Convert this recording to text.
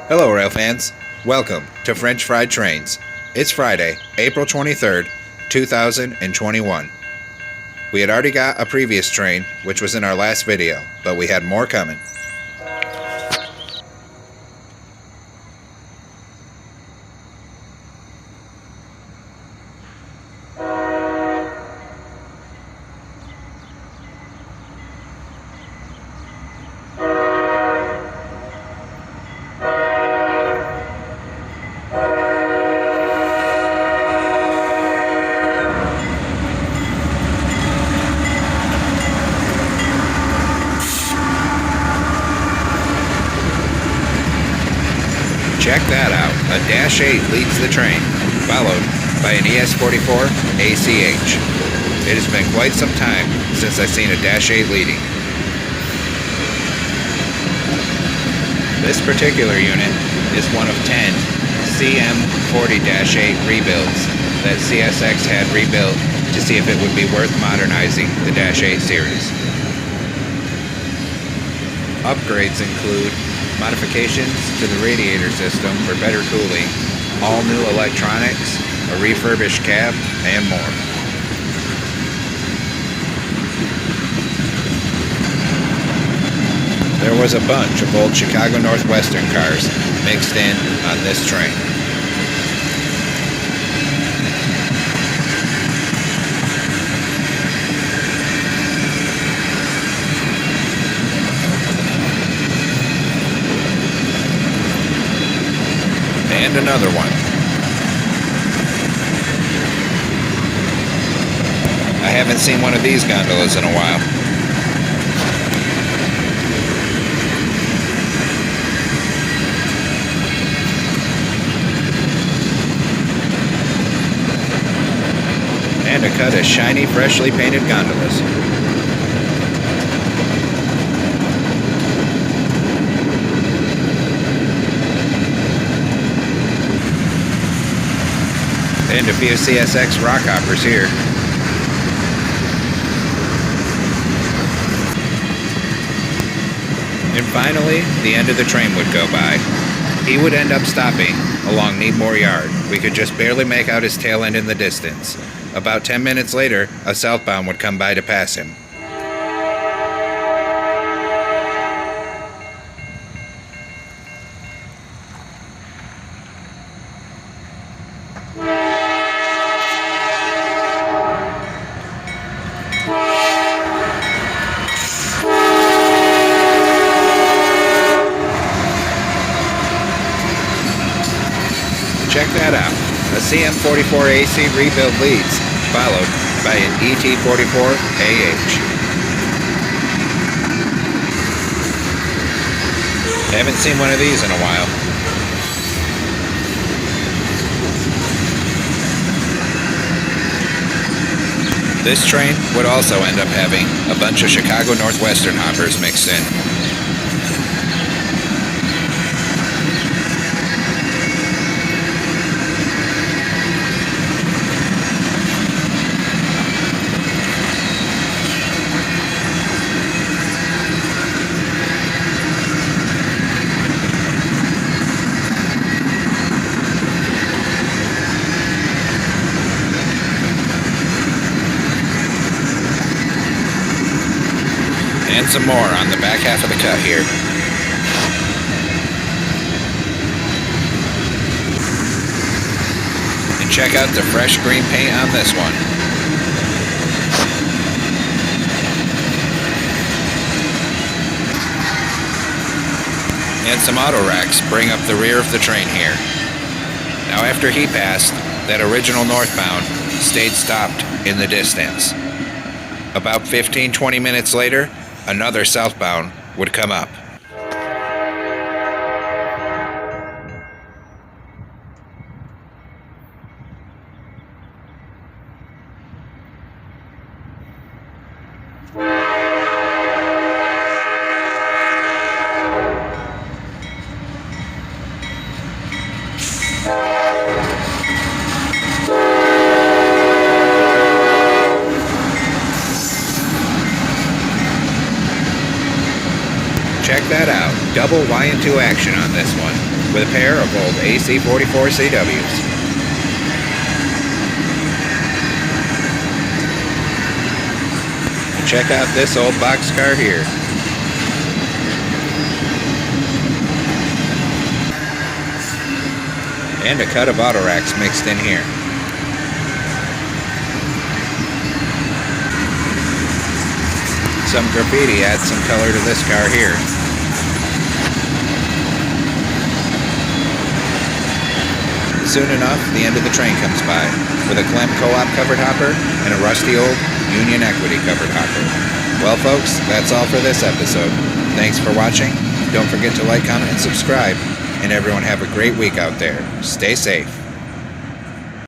Hello, rail fans. Welcome to French Fried Trains. It's Friday, April 23rd, 2021. We had already got a previous train, which was in our last video, but we had more coming. Check that out. A Dash 8 leads the train, followed by an ES44 ACH. It has been quite some time since I've seen a Dash 8 leading. This particular unit is one of 10 CM40-8 rebuilds that CSX had rebuilt to see if it would be worth modernizing the Dash 8 series. Upgrades include modifications to the radiator system for better cooling, all new electronics, a refurbished cab, and more. There was a bunch of old Chicago Northwestern cars mixed in on this train. And another one. I haven't seen one of these gondolas in a while. And a cut of shiny, freshly painted gondolas. And a few CSX rock hoppers here. And finally, the end of the train would go by. He would end up stopping along Needmore Yard. We could just barely make out his tail end in the distance. About 10 minutes later, a southbound would come by to pass him. Check that out. A CM40 AC rebuild leads, followed by an ET44 AH. Haven't seen one of these in a while. This train would also end up having a bunch of Chicago Northwestern hoppers mixed in. And some more on the back half of the cut here. And check out the fresh green paint on this one. And some auto racks bring up the rear of the train here. Now after he passed, that original northbound stayed stopped in the distance. About 15-20 minutes later, another southbound would come up. Check that out. Double Y&2 action on this one with a pair of old AC44 CWs. And check out this old boxcar here. And a cut of auto racks mixed in here. Some graffiti adds some color to this car here. Soon enough, the end of the train comes by, with a Clem Co-op covered hopper and a rusty old Union Equity covered hopper. Well folks, that's all for this episode. Thanks for watching. Don't forget to like, comment, and subscribe. And everyone have a great week out there. Stay safe.